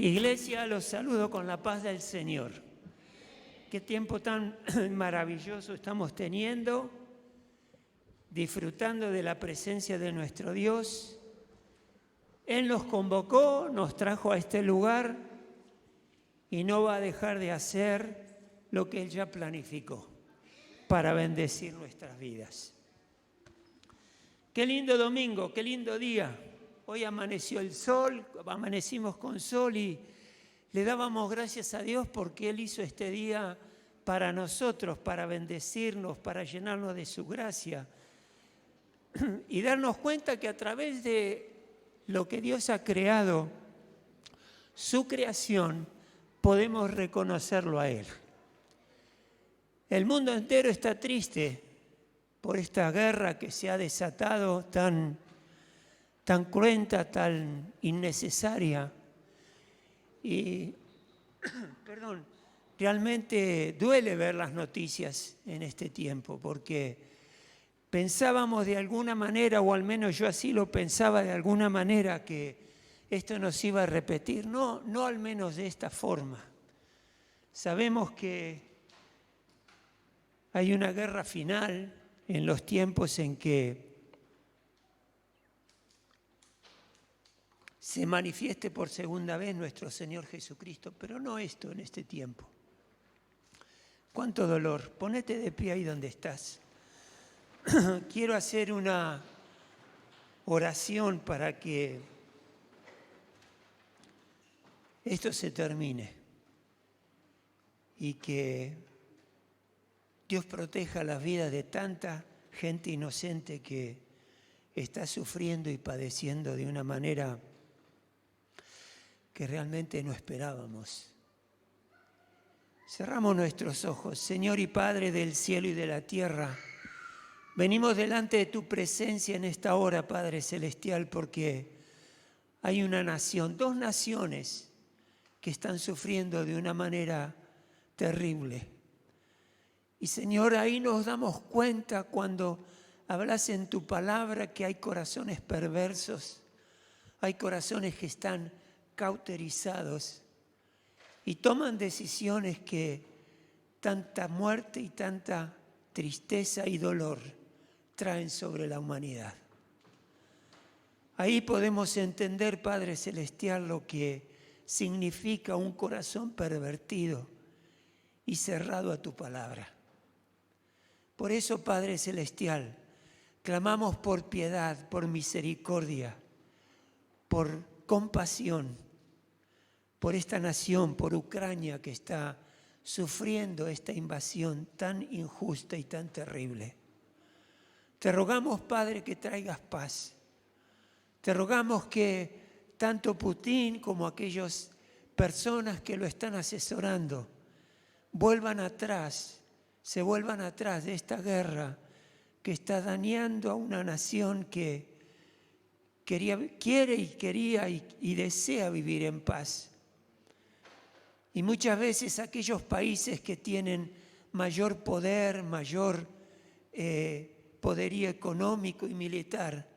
Iglesia, los saludo con la paz del Señor. Qué tiempo tan maravilloso estamos teniendo, disfrutando de la presencia de nuestro Dios. Él nos convocó, nos trajo a este lugar y no va a dejar de hacer lo que Él ya planificó para bendecir nuestras vidas. Qué lindo domingo, qué lindo día. Hoy amaneció el sol, amanecimos con sol y le dábamos gracias a Dios porque Él hizo este día para nosotros, para bendecirnos, para llenarnos de su gracia y darnos cuenta que a través de lo que Dios ha creado, su creación, podemos reconocerlo a Él. El mundo entero está triste por esta guerra que se ha desatado tan cruenta, tan innecesaria. Y, realmente duele ver las noticias en este tiempo, porque pensábamos de alguna manera, o al menos yo así lo pensaba de alguna manera, que esto nos iba a repetir. No al menos de esta forma. Sabemos que hay una guerra final en los tiempos en que se manifieste por segunda vez nuestro Señor Jesucristo, pero no esto en este tiempo. ¡Cuánto dolor! Ponete de pie ahí donde estás. Quiero hacer una oración para que esto se termine y que Dios proteja las vidas de tanta gente inocente que está sufriendo y padeciendo de una manera que realmente no esperábamos. Cerramos nuestros ojos. Señor y Padre del cielo y de la tierra, venimos delante de tu presencia en esta hora, Padre Celestial, porque hay una nación, dos naciones que están sufriendo de una manera terrible. Y Señor, ahí nos damos cuenta cuando hablas en tu palabra que hay corazones perversos, hay corazones que están cauterizados y toman decisiones que tanta muerte y tanta tristeza y dolor traen sobre la humanidad. Ahí podemos entender, Padre Celestial, lo que significa un corazón pervertido y cerrado a tu palabra. Por eso, Padre Celestial, clamamos por piedad, por misericordia, por compasión, por esta nación, por Ucrania que está sufriendo esta invasión tan injusta y tan terrible. Te rogamos, Padre, que traigas paz. Te rogamos que tanto Putin como aquellas personas que lo están asesorando se vuelvan atrás de esta guerra que está dañando a una nación que quiere y desea vivir en paz. Y muchas veces aquellos países que tienen mayor poder, mayor poderío económico y militar,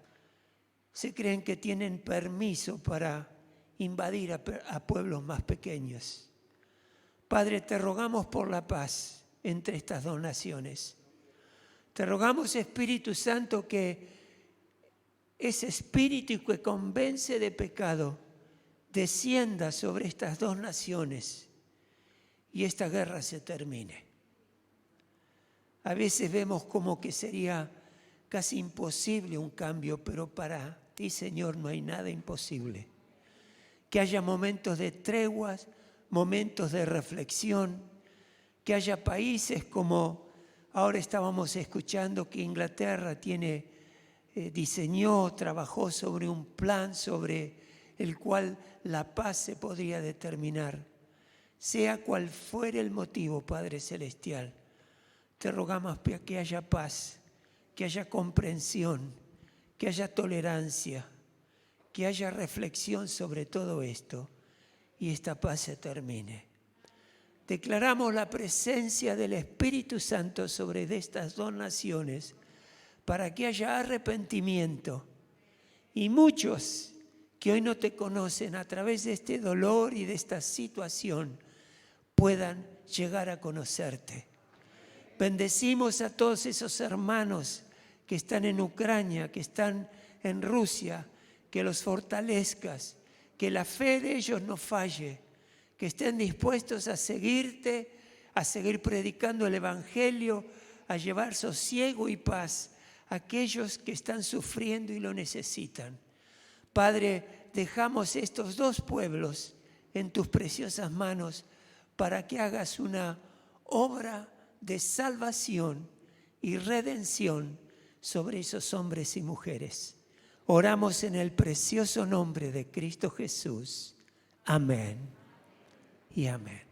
se creen que tienen permiso para invadir a pueblos más pequeños. Padre, te rogamos por la paz entre estas dos naciones. Te rogamos, Espíritu Santo, que ese espíritu que convence de pecado descienda sobre estas dos naciones y esta guerra se termine. A veces vemos como que sería casi imposible un cambio, pero para ti, Señor, no hay nada imposible. Que haya momentos de treguas, momentos de reflexión, que haya países como ahora estábamos escuchando que Inglaterra diseñó, trabajó sobre un plan sobre el cual la paz se podría determinar. Sea cual fuere el motivo, Padre Celestial, te rogamos que haya paz, que haya comprensión, que haya tolerancia, que haya reflexión sobre todo esto y esta paz se termine. Declaramos la presencia del Espíritu Santo sobre estas dos naciones para que haya arrepentimiento y muchos que hoy no te conocen, a través de este dolor y de esta situación, puedan llegar a conocerte. Bendecimos a todos esos hermanos que están en Ucrania, que están en Rusia, que los fortalezcas, que la fe de ellos no falle, que estén dispuestos a seguirte, a seguir predicando el Evangelio, a llevar sosiego y paz a aquellos que están sufriendo y lo necesitan. Padre, dejamos estos dos pueblos en tus preciosas manos para que hagas una obra de salvación y redención sobre esos hombres y mujeres. Oramos en el precioso nombre de Cristo Jesús. Amén y amén.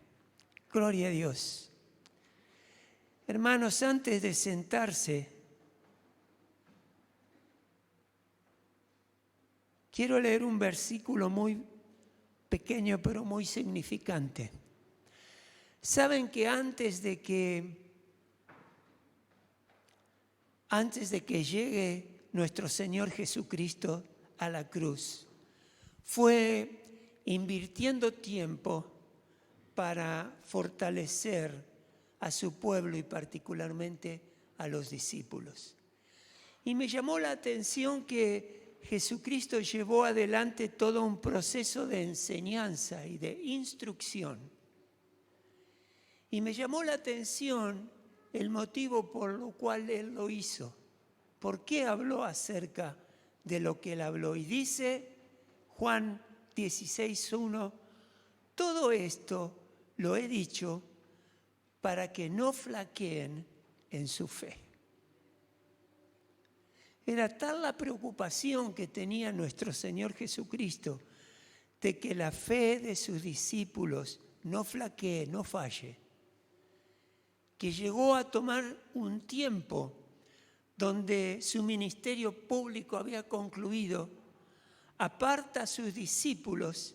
Gloria a Dios. Hermanos, antes de sentarse, quiero leer un versículo muy pequeño pero muy significante. Saben que antes de que llegue nuestro Señor Jesucristo a la cruz, fue invirtiendo tiempo para fortalecer a su pueblo y particularmente a los discípulos. Y me llamó la atención que Jesucristo llevó adelante todo un proceso de enseñanza y de instrucción. Y me llamó la atención el motivo por lo cual Él lo hizo. ¿Por qué habló acerca de lo que Él habló? Y dice Juan 16:1, todo esto lo he dicho para que no flaqueen en su fe. Era tal la preocupación que tenía nuestro Señor Jesucristo de que la fe de sus discípulos no flaquee, no falle, que llegó a tomar un tiempo donde su ministerio público había concluido, aparta a sus discípulos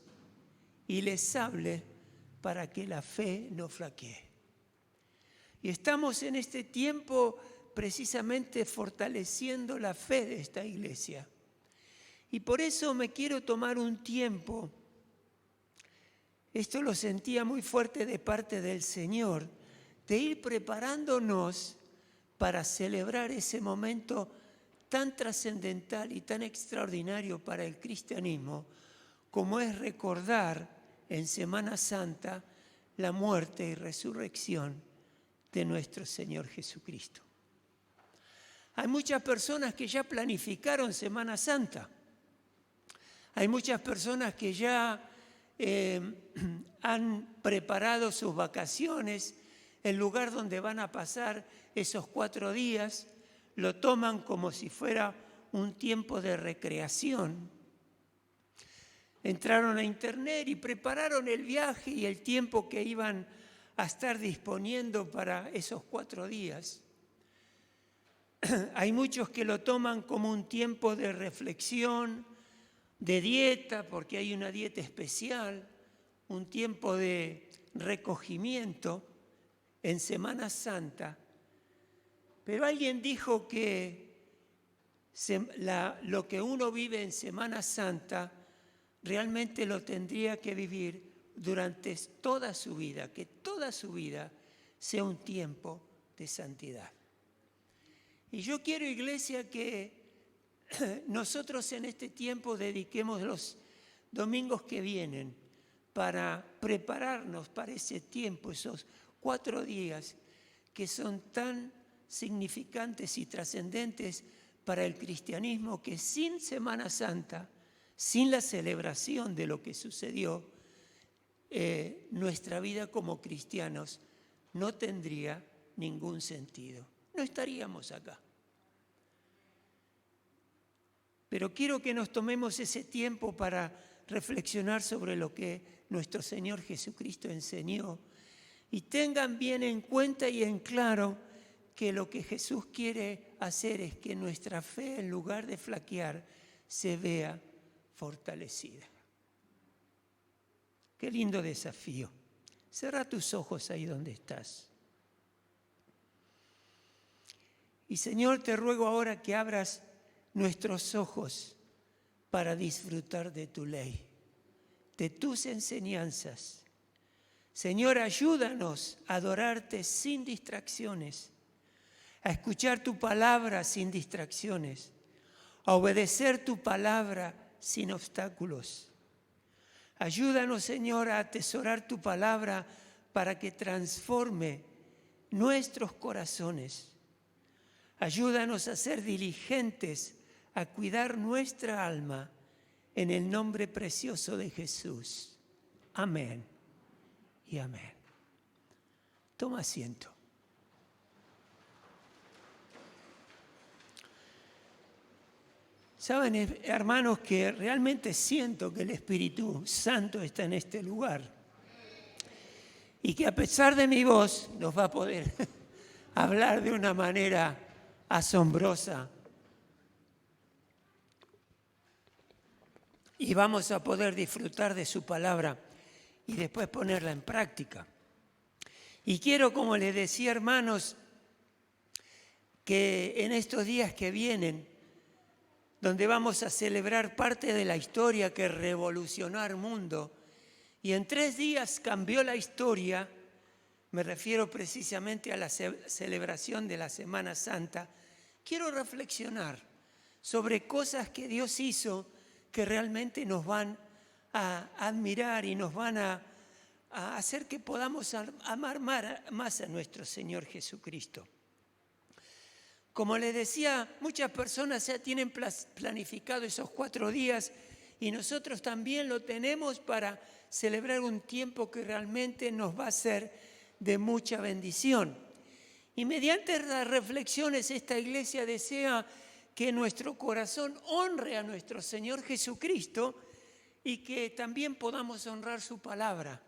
y les hable para que la fe no flaquee. Y estamos en este tiempo precisamente fortaleciendo la fe de esta iglesia. Y por eso me quiero tomar un tiempo, esto lo sentía muy fuerte de parte del Señor, de ir preparándonos para celebrar ese momento tan trascendental y tan extraordinario para el cristianismo, como es recordar en Semana Santa la muerte y resurrección de nuestro Señor Jesucristo. Hay muchas personas que ya planificaron Semana Santa. Hay muchas personas que ya han preparado sus vacaciones, el lugar donde van a pasar esos 4 días, lo toman como si fuera un tiempo de recreación. Entraron a internet y prepararon el viaje y el tiempo que iban a estar disponiendo para esos 4 días. Hay muchos que lo toman como un tiempo de reflexión, de dieta, porque hay una dieta especial, un tiempo de recogimiento en Semana Santa. Pero alguien dijo que lo que uno vive en Semana Santa realmente lo tendría que vivir durante toda su vida, que toda su vida sea un tiempo de santidad. Y yo quiero, iglesia, que nosotros en este tiempo dediquemos los domingos que vienen para prepararnos para ese tiempo, esos 4 días que son tan significantes y trascendentes para el cristianismo, que sin Semana Santa, sin la celebración de lo que sucedió, nuestra vida como cristianos no tendría ningún sentido. No estaríamos acá. Pero quiero que nos tomemos ese tiempo para reflexionar sobre lo que nuestro Señor Jesucristo enseñó y tengan bien en cuenta y en claro que lo que Jesús quiere hacer es que nuestra fe, en lugar de flaquear, se vea fortalecida. Qué lindo desafío. Cerra tus ojos ahí donde estás. Y Señor, te ruego ahora que abras nuestros ojos para disfrutar de tu ley, de tus enseñanzas. Señor, ayúdanos a adorarte sin distracciones, a escuchar tu palabra sin distracciones, a obedecer tu palabra sin obstáculos. Ayúdanos, Señor, a atesorar tu palabra para que transforme nuestros corazones. Ayúdanos a ser diligentes, a cuidar nuestra alma, en el nombre precioso de Jesús. Amén y amén. Toma asiento. Saben, hermanos, que realmente siento que el Espíritu Santo está en este lugar y que a pesar de mi voz nos va a poder hablar de una manera asombrosa y vamos a poder disfrutar de su palabra y después ponerla en práctica. Y quiero, como les decía, hermanos, que en estos días que vienen, donde vamos a celebrar parte de la historia que revolucionó al mundo, y en 3 días cambió la historia, me refiero precisamente a la celebración de la Semana Santa, quiero reflexionar sobre cosas que Dios hizo que realmente nos van a admirar y nos van a hacer que podamos amar más a nuestro Señor Jesucristo. Como les decía, muchas personas ya tienen planificado esos 4 días y nosotros también lo tenemos para celebrar un tiempo que realmente nos va a ser de mucha bendición. Y mediante las reflexiones esta iglesia desea que nuestro corazón honre a nuestro Señor Jesucristo y que también podamos honrar su palabra.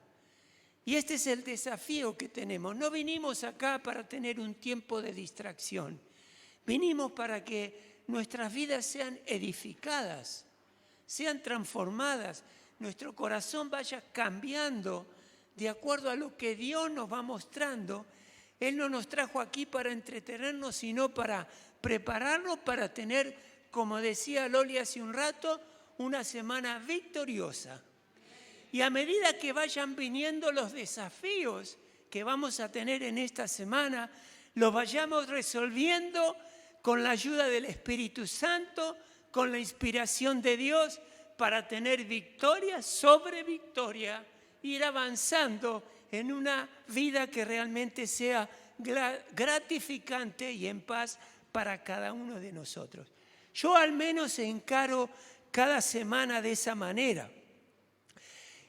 Y este es el desafío que tenemos. No vinimos acá para tener un tiempo de distracción. Vinimos para que nuestras vidas sean edificadas, sean transformadas, nuestro corazón vaya cambiando de acuerdo a lo que Dios nos va mostrando. Él no nos trajo aquí para entretenernos, sino para prepararnos para tener, como decía Loli hace un rato, una semana victoriosa. Y a medida que vayan viniendo los desafíos que vamos a tener en esta semana, los vayamos resolviendo con la ayuda del Espíritu Santo, con la inspiración de Dios, para tener victoria sobre victoria, ir avanzando en una vida que realmente sea gratificante y en paz para cada uno de nosotros. Yo al menos encaro cada semana de esa manera.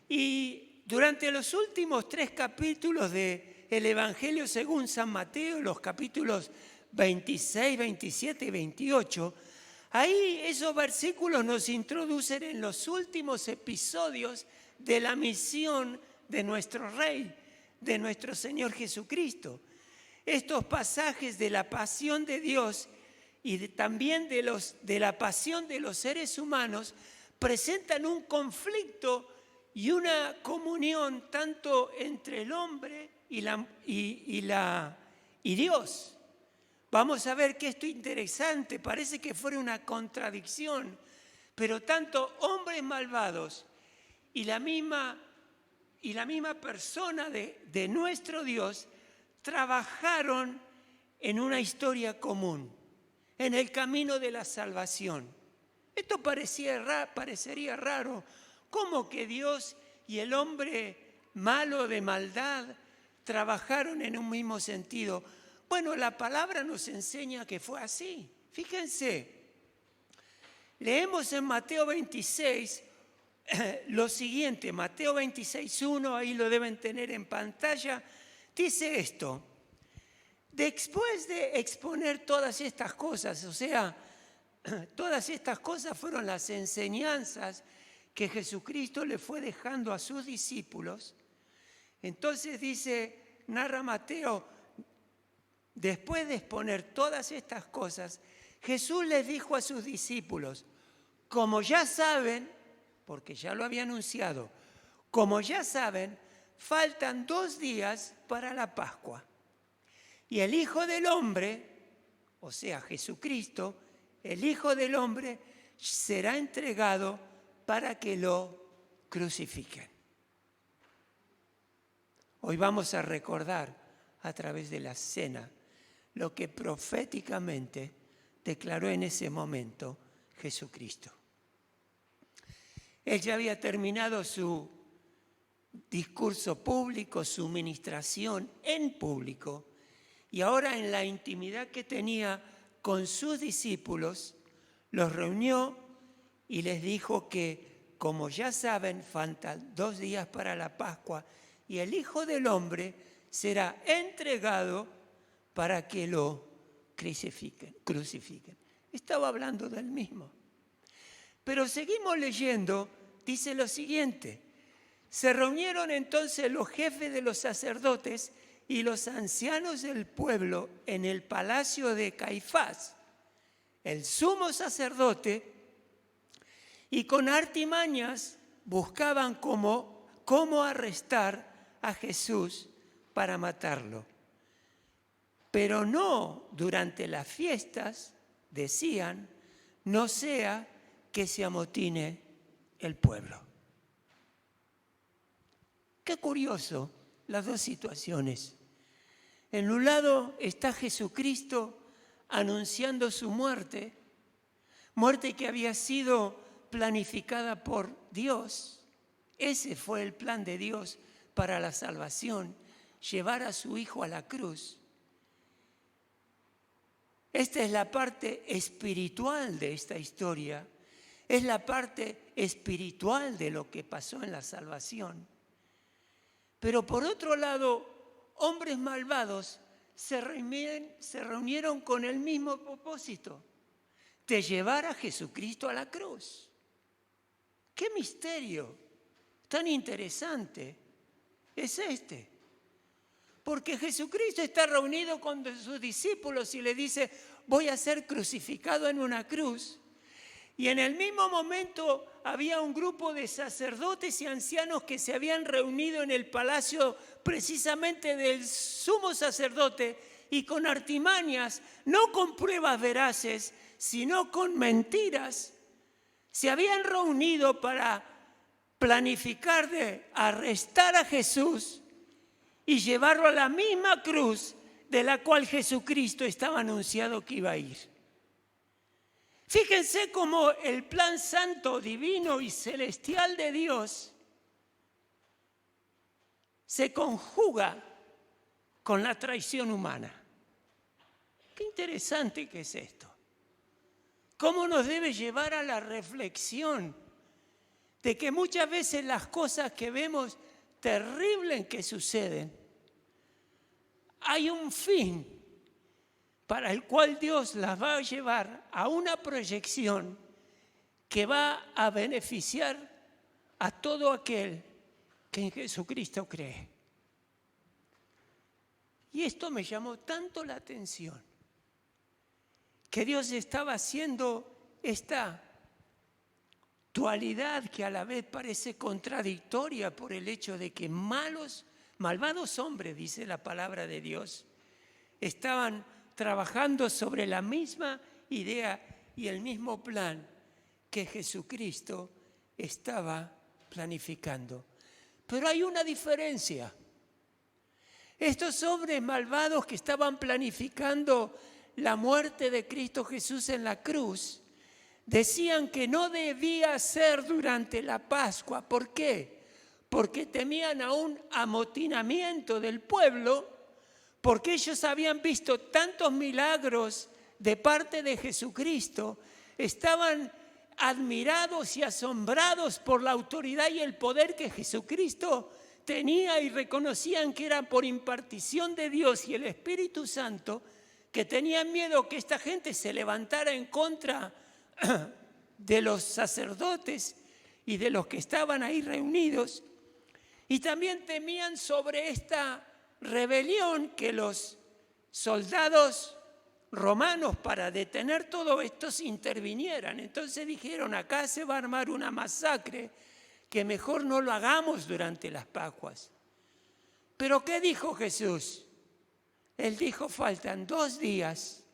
Y durante los últimos 3 capítulos del Evangelio según San Mateo, los capítulos 26, 27 y 28, ahí esos versículos nos introducen en los últimos episodios de la misión de nuestro Rey, de nuestro Señor Jesucristo. Estos pasajes de la pasión de Dios y también de la pasión de los seres humanos presentan un conflicto y una comunión tanto entre el hombre y Dios. Vamos a ver que esto es interesante, parece que fuera una contradicción, pero tanto hombres malvados y la misma persona de nuestro Dios trabajaron en una historia común, en el camino de la salvación. Esto parecería raro, ¿cómo que Dios y el hombre malo de maldad trabajaron en un mismo sentido? Bueno, la palabra nos enseña que fue así. Fíjense, leemos en Mateo 26 lo siguiente, Mateo 26:1, ahí lo deben tener en pantalla, dice esto: después de exponer todas estas cosas, o sea, todas estas cosas fueron las enseñanzas que Jesucristo le fue dejando a sus discípulos. Entonces narra Mateo, después de exponer todas estas cosas, Jesús les dijo a sus discípulos: como ya saben, porque ya lo había anunciado, como ya saben, faltan 2 días para la Pascua. Y el Hijo del Hombre, o sea, Jesucristo, el Hijo del Hombre, será entregado para que lo crucifiquen. Hoy vamos a recordar a través de la cena lo que proféticamente declaró en ese momento Jesucristo. Él ya había terminado su discurso público, su ministración en público, y ahora en la intimidad que tenía con sus discípulos, los reunió y les dijo que, como ya saben, faltan 2 días para la Pascua y el Hijo del Hombre será entregado para que lo crucifiquen. Estaba hablando del mismo. Pero seguimos leyendo, dice lo siguiente: se reunieron entonces los jefes de los sacerdotes y los ancianos del pueblo en el palacio de Caifás, el sumo sacerdote, y con artimañas buscaban cómo arrestar a Jesús para matarlo. Pero no durante las fiestas, decían, no sea que se amotine el pueblo. Qué curioso las dos situaciones. En un lado está Jesucristo anunciando su muerte que había sido planificada por Dios. Ese fue el plan de Dios para la salvación, llevar a su Hijo a la cruz. Esta es la parte espiritual de esta historia, es la parte espiritual de lo que pasó en la salvación. Pero por otro lado, hombres malvados se reunieron con el mismo propósito, de llevar a Jesucristo a la cruz. ¡Qué misterio tan interesante es este! Porque Jesucristo está reunido con sus discípulos y le dice, voy a ser crucificado en una cruz. Y en el mismo momento había un grupo de sacerdotes y ancianos que se habían reunido en el palacio precisamente del sumo sacerdote y con artimañas, no con pruebas veraces, sino con mentiras, se habían reunido para planificar de arrestar a Jesús y llevarlo a la misma cruz de la cual Jesucristo estaba anunciado que iba a ir. Fíjense cómo el plan santo, divino y celestial de Dios se conjuga con la traición humana. Qué interesante que es esto. Cómo nos debe llevar a la reflexión de que muchas veces las cosas que vemos terribles que suceden, hay un fin para el cual Dios las va a llevar a una proyección que va a beneficiar a todo aquel que en Jesucristo cree. Y esto me llamó tanto la atención, que Dios estaba haciendo esta dualidad que a la vez parece contradictoria por el hecho de que malvados hombres, dice la palabra de Dios, estaban trabajando sobre la misma idea y el mismo plan que Jesucristo estaba planificando. Pero hay una diferencia. Estos hombres malvados que estaban planificando la muerte de Cristo Jesús en la cruz, decían que no debía ser durante la Pascua. ¿Por qué? Porque temían a un amotinamiento del pueblo, porque ellos habían visto tantos milagros de parte de Jesucristo, estaban admirados y asombrados por la autoridad y el poder que Jesucristo tenía y reconocían que era por impartición de Dios y el Espíritu Santo, que tenían miedo que esta gente se levantara en contra de los sacerdotes y de los que estaban ahí reunidos. Y también temían sobre esta rebelión que los soldados romanos, para detener todo esto, intervinieran. Entonces dijeron, acá se va a armar una masacre, que mejor no lo hagamos durante las Pascuas. ¿Pero qué dijo Jesús? Él dijo, faltan 2 días,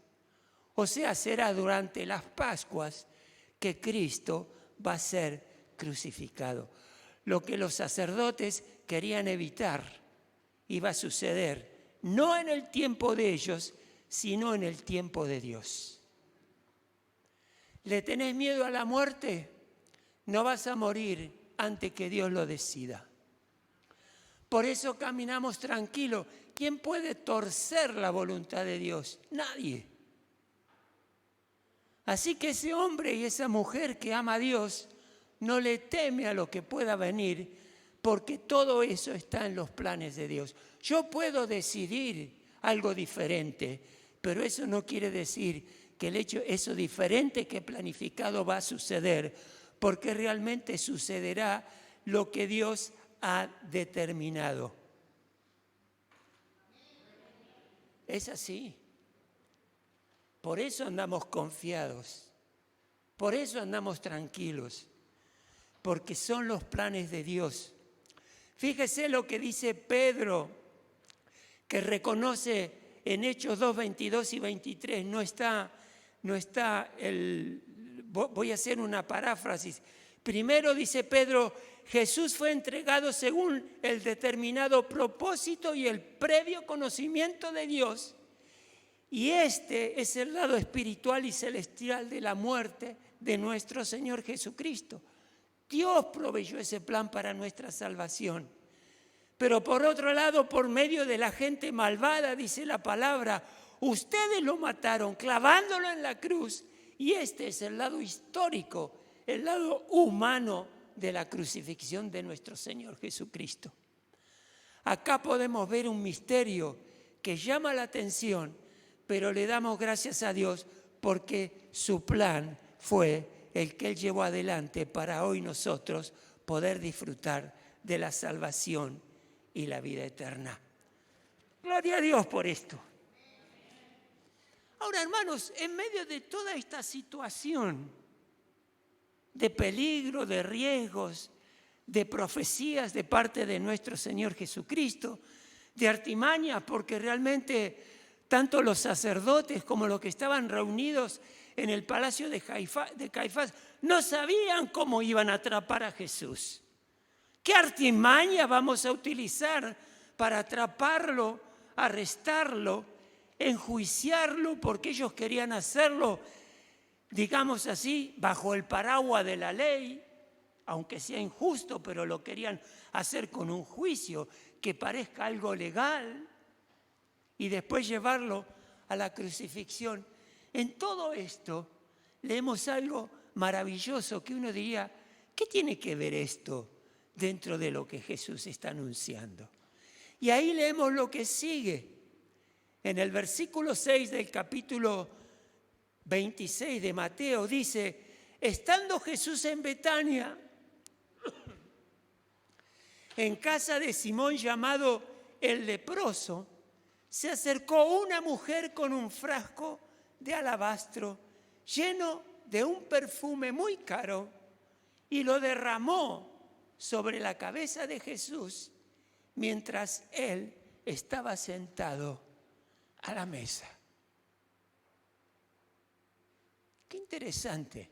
o sea, será durante las Pascuas, que Cristo va a ser crucificado. Lo que los sacerdotes querían evitar iba a suceder, no en el tiempo de ellos, sino en el tiempo de Dios. ¿Le tenés miedo a la muerte? No vas a morir antes que Dios lo decida. Por eso caminamos tranquilos. ¿Quién puede torcer la voluntad de Dios? Nadie. Así que ese hombre y esa mujer que ama a Dios no le teme a lo que pueda venir, porque todo eso está en los planes de Dios. Yo puedo decidir algo diferente, pero eso no quiere decir que eso diferente que he planificado va a suceder, porque realmente sucederá lo que Dios ha determinado. Es así. Por eso andamos confiados, por eso andamos tranquilos, porque son los planes de Dios. Fíjese lo que dice Pedro, que reconoce en Hechos 2, 22 y 23, voy a hacer una paráfrasis. Primero dice Pedro, Jesús fue entregado según el determinado propósito y el previo conocimiento de Dios. Y este es el lado espiritual y celestial de la muerte de nuestro Señor Jesucristo. Dios proveyó ese plan para nuestra salvación. Pero por otro lado, por medio de la gente malvada, dice la palabra, ustedes lo mataron clavándolo en la cruz. Y este es el lado histórico, el lado humano de la crucifixión de nuestro Señor Jesucristo. Acá podemos ver un misterio que llama la atención, pero le damos gracias a Dios porque su plan fue el que Él llevó adelante para hoy nosotros poder disfrutar de la salvación y la vida eterna. Gloria a Dios por esto. Ahora, hermanos, en medio de toda esta situación de peligro, de riesgos, de profecías de parte de nuestro Señor Jesucristo, de artimaña, porque realmente tanto los sacerdotes como los que estaban reunidos en el palacio de Caifás no sabían cómo iban a atrapar a Jesús. ¿Qué artimaña vamos a utilizar para atraparlo, arrestarlo, enjuiciarlo? Porque ellos querían hacerlo, digamos así, bajo el paraguas de la ley, aunque sea injusto, pero lo querían hacer con un juicio que parezca algo legal y después llevarlo a la crucifixión. En todo esto leemos algo maravilloso que uno diría, ¿qué tiene que ver esto dentro de lo que Jesús está anunciando? Y ahí leemos lo que sigue. En el versículo 6 del capítulo 26 de Mateo dice, estando Jesús en Betania, en casa de Simón llamado el leproso, se acercó una mujer con un frasco de alabastro lleno de un perfume muy caro y lo derramó sobre la cabeza de Jesús mientras él estaba sentado a la mesa. Qué interesante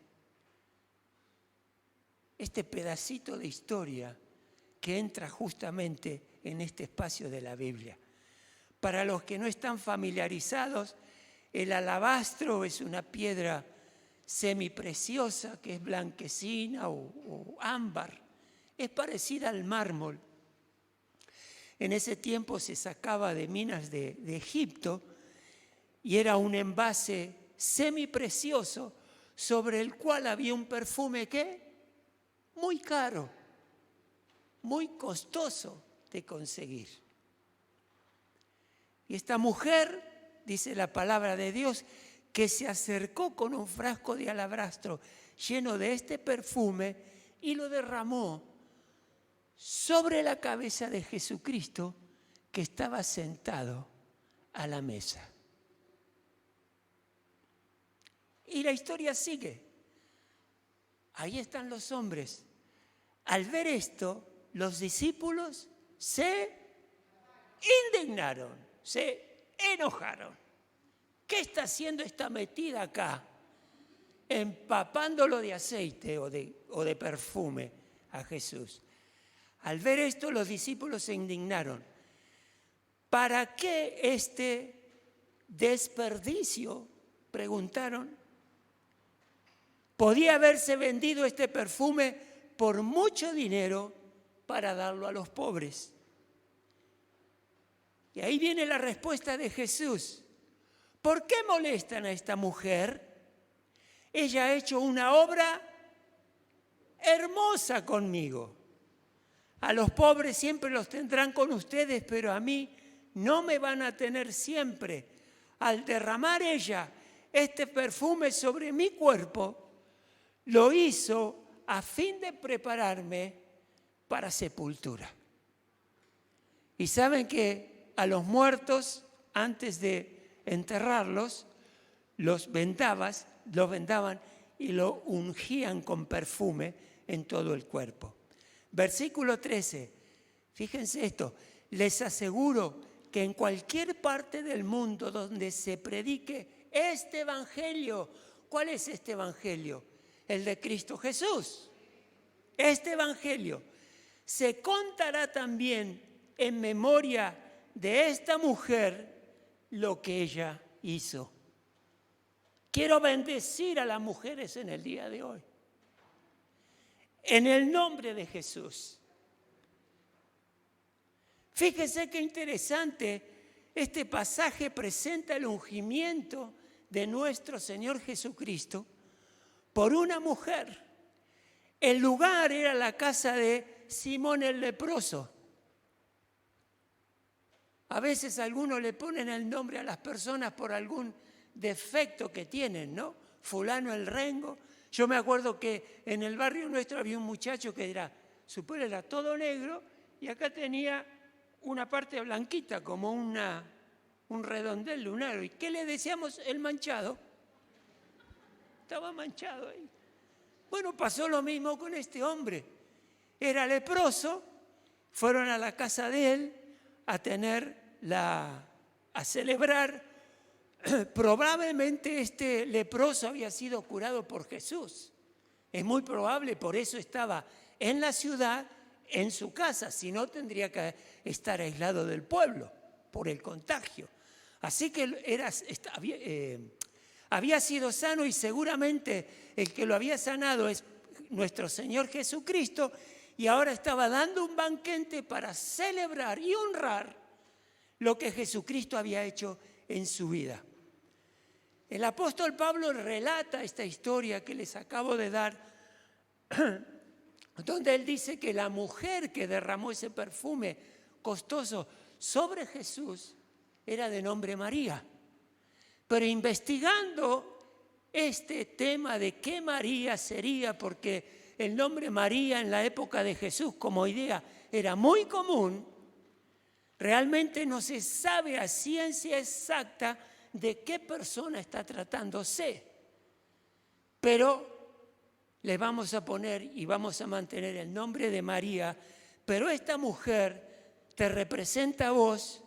este pedacito de historia que entra justamente en este espacio de la Biblia. Para los que no están familiarizados, el alabastro es una piedra semipreciosa que es blanquecina o ámbar. Es parecida al mármol. En ese tiempo se sacaba de minas de Egipto y era un envase semiprecioso sobre el cual había un perfume ¿qué? Muy caro, muy costoso de conseguir. Y esta mujer, dice la palabra de Dios, que se acercó con un frasco de alabastro lleno de este perfume y lo derramó sobre la cabeza de Jesucristo que estaba sentado a la mesa. Y la historia sigue. Ahí están los hombres. Al ver esto, los discípulos se indignaron, se enojaron. ¿Qué está haciendo esta metida acá? empapándolo de aceite o de perfume a Jesús. Al ver esto, los discípulos se indignaron. ¿Para qué este desperdicio?, preguntaron. Podía haberse vendido este perfume por mucho dinero para darlo a los pobres. Y ahí viene la respuesta de Jesús. ¿Por qué molestan a esta mujer? Ella ha hecho una obra hermosa conmigo. A los pobres siempre los tendrán con ustedes, pero a mí no me van a tener siempre. Al derramar ella este perfume sobre mi cuerpo, lo hizo a fin de prepararme para sepultura. Y saben que a los muertos, antes de enterrarlos, los vendaban y lo ungían con perfume en todo el cuerpo. Versículo 13, fíjense esto, les aseguro que en cualquier parte del mundo donde se predique este evangelio, ¿cuál es este evangelio? El de Cristo Jesús. Este evangelio se contará también en memoria de esta mujer lo que ella hizo. Quiero bendecir a las mujeres en el día de hoy. En el nombre de Jesús. Fíjese qué interesante, este pasaje presenta el ungimiento de nuestro Señor Jesucristo por una mujer. El lugar era la casa de Simón el leproso. A veces algunos le ponen el nombre a las personas por algún defecto que tienen, ¿no? Fulano el rengo. Yo me acuerdo que en el barrio nuestro había un muchacho que su pelo era todo negro y acá tenía una parte blanquita como un redondel lunar. ¿Y qué le decíamos? El manchado. Estaba manchado ahí. Bueno, pasó lo mismo con este hombre. Era leproso, fueron a la casa de él a celebrar. Probablemente este leproso había sido curado por Jesús. Es muy probable, por eso estaba en la ciudad, en su casa, si no tendría que estar aislado del pueblo por el contagio. Así que había sido sano y seguramente el que lo había sanado es nuestro Señor Jesucristo y ahora estaba dando un banquete para celebrar y honrar lo que Jesucristo había hecho en su vida. El apóstol Pablo relata esta historia que les acabo de dar, donde él dice que la mujer que derramó ese perfume costoso sobre Jesús era de nombre María. Pero investigando este tema de qué María sería, porque el nombre María en la época de Jesús como idea era muy común, realmente no se sabe a ciencia exacta de qué persona está tratándose. Pero le vamos a poner y vamos a mantener el nombre de María, pero esta mujer te representa a vos,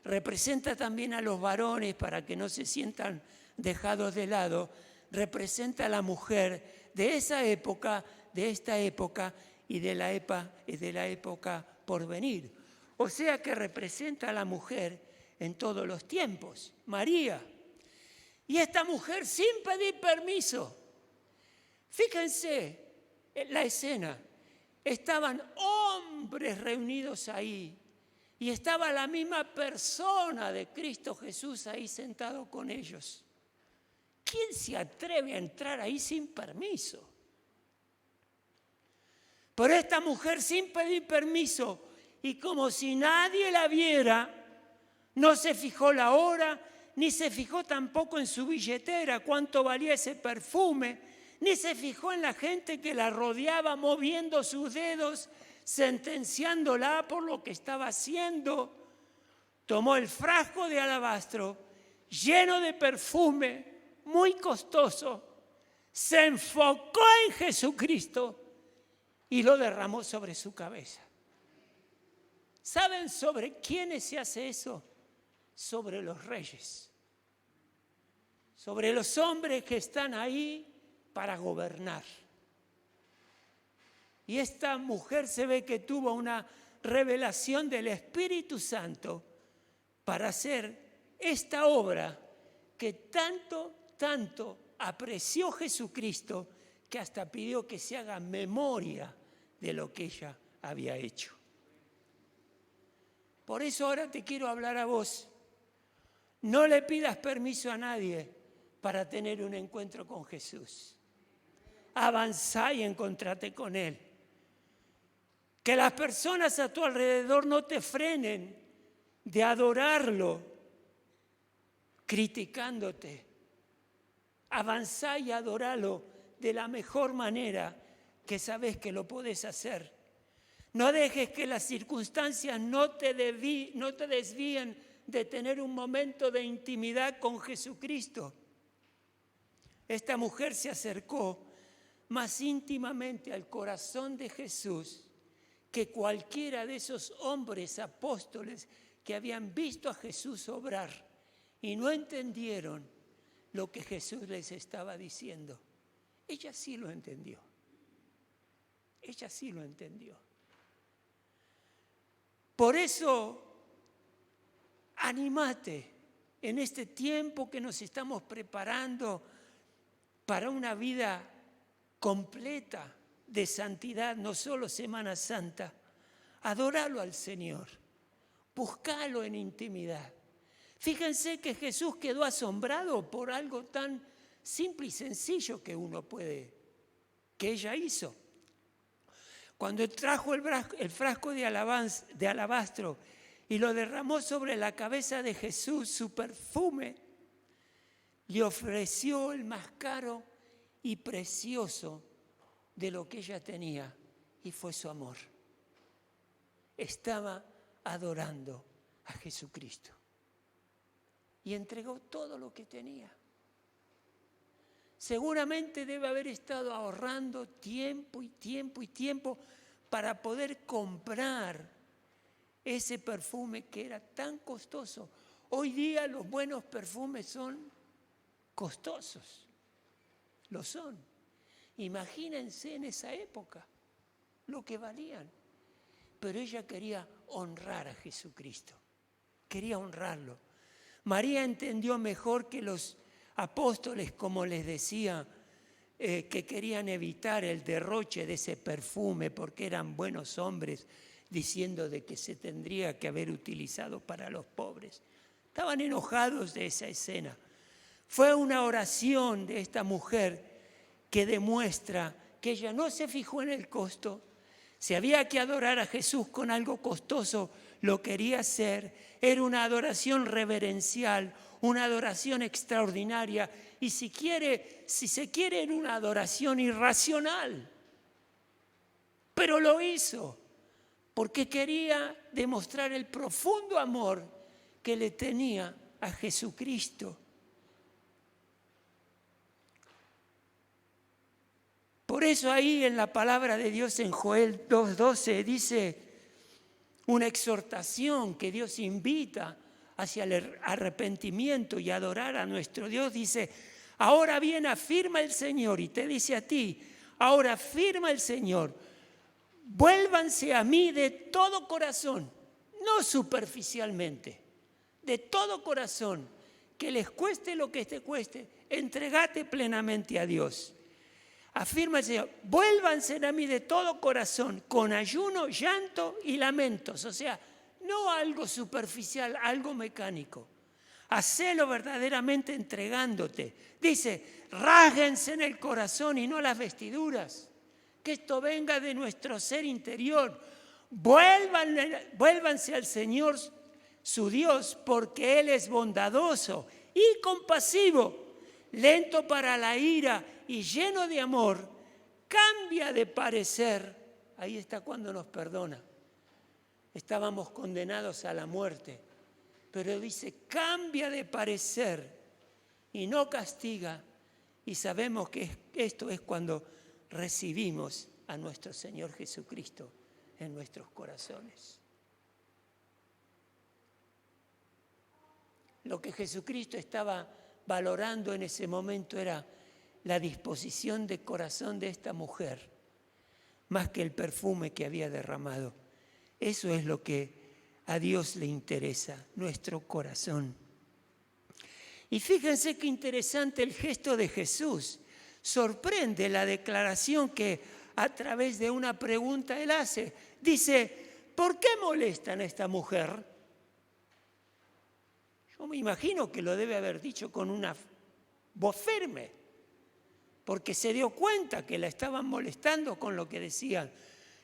representa también a los varones para que no se sientan dejados de lado, representa a la mujer de esa época, de esta época y de la época por venir. O sea que representa a la mujer en todos los tiempos, María. Y esta mujer sin pedir permiso, fíjense en la escena, estaban hombres reunidos ahí y estaba la misma persona de Cristo Jesús ahí sentado con ellos. ¿Quién se atreve a entrar ahí sin permiso? Pero esta mujer sin pedir permiso y como si nadie la viera, no se fijó la hora, ni se fijó tampoco en su billetera cuánto valía ese perfume, ni se fijó en la gente que la rodeaba moviendo sus dedos, sentenciándola por lo que estaba haciendo. Tomó el frasco de alabastro lleno de perfume muy costoso, se enfocó en Jesucristo y lo derramó sobre su cabeza. ¿Saben sobre quiénes se hace eso? Sobre los reyes, sobre los hombres que están ahí para gobernar. Y esta mujer se ve que tuvo una revelación del Espíritu Santo para hacer esta obra que tanto apreció Jesucristo, que hasta pidió que se haga memoria de lo que ella había hecho. Por eso ahora te quiero hablar a vos. No le pidas permiso a nadie para tener un encuentro con Jesús. Avanzá y encontrate con Él. Que las personas a tu alrededor no te frenen de adorarlo, criticándote. Avanzá y adoralo de la mejor manera que sabes que lo podés hacer. No dejes que las circunstancias no te desvíen de tener un momento de intimidad con Jesucristo. Esta mujer se acercó más íntimamente al corazón de Jesús que cualquiera de esos hombres apóstoles que habían visto a Jesús obrar y no entendieron lo que Jesús les estaba diciendo. Ella sí lo entendió. Ella sí lo entendió. Por eso, anímate en este tiempo que nos estamos preparando para una vida completa de santidad, no solo Semana Santa. Adóralo al Señor, buscalo en intimidad. Fíjense que Jesús quedó asombrado por algo tan simple y sencillo que ella hizo. Cuando trajo el frasco de alabastro y lo derramó sobre la cabeza de Jesús, su perfume, le ofreció el más caro y precioso de lo que ella tenía, y fue su amor. Estaba adorando a Jesucristo y entregó todo lo que tenía. Seguramente debe haber estado ahorrando tiempo para poder comprar ese perfume que era tan costoso. Hoy día los buenos perfumes son costosos, lo son. Imagínense en esa época lo que valían. Pero ella quería honrar a Jesucristo, quería honrarlo. María entendió mejor que los apóstoles, como les decía, que querían evitar el derroche de ese perfume porque eran buenos hombres, diciendo de que se tendría que haber utilizado para los pobres. Estaban enojados de esa escena. Fue una oración de esta mujer que demuestra que ella no se fijó en el costo. Si había que adorar a Jesús con algo costoso, lo quería hacer. Era una adoración reverencial, una adoración extraordinaria y si se quiere, era una adoración irracional. Pero lo hizo porque quería demostrar el profundo amor que le tenía a Jesucristo. Por eso ahí en la palabra de Dios en Joel 2:12 dice una exhortación que Dios invita hacia el arrepentimiento y adorar a nuestro Dios. Dice, ahora bien afirma el Señor, y te dice a ti, ahora afirma el Señor, vuélvanse a mí de todo corazón, no superficialmente, de todo corazón, que les cueste lo que te cueste, entregate plenamente a Dios. Afirma el Señor, vuélvanse a mí de todo corazón, con ayuno, llanto y lamentos. O sea, no algo superficial, algo mecánico. Hacelo verdaderamente entregándote. Dice, rásguense en el corazón y no las vestiduras. Que esto venga de nuestro ser interior. Vuélvanse al Señor su Dios, porque Él es bondadoso y compasivo, lento para la ira y lleno de amor, cambia de parecer. Ahí está cuando nos perdona. Estábamos condenados a la muerte, pero dice, cambia de parecer y no castiga. Y sabemos que esto es cuando recibimos a nuestro Señor Jesucristo en nuestros corazones. Lo que Jesucristo estaba valorando en ese momento era la disposición de corazón de esta mujer, más que el perfume que había derramado. Eso es lo que a Dios le interesa, nuestro corazón. Y fíjense qué interesante el gesto de Jesús. Sorprende la declaración que a través de una pregunta él hace. Dice, ¿por qué molestan a esta mujer? Yo me imagino que lo debe haber dicho con una voz firme, porque se dio cuenta que la estaban molestando con lo que decían.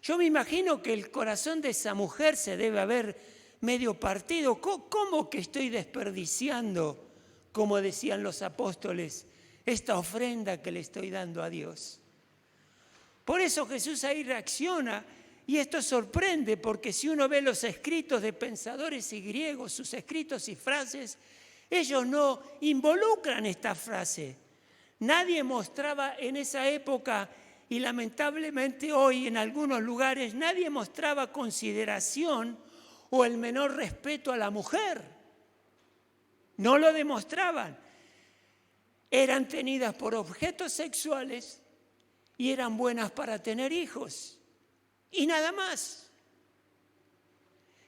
Yo me imagino que el corazón de esa mujer se debe haber medio partido. ¿Cómo que estoy desperdiciando, como decían los apóstoles, esta ofrenda que le estoy dando a Dios? Por eso Jesús ahí reacciona, y esto sorprende, porque si uno ve los escritos de pensadores y griegos, sus escritos y frases, ellos no involucran esta frase. Nadie mostraba en esa época, y lamentablemente hoy en algunos lugares, nadie mostraba consideración o el menor respeto a la mujer. No lo demostraban. Eran tenidas por objetos sexuales y eran buenas para tener hijos. Y nada más.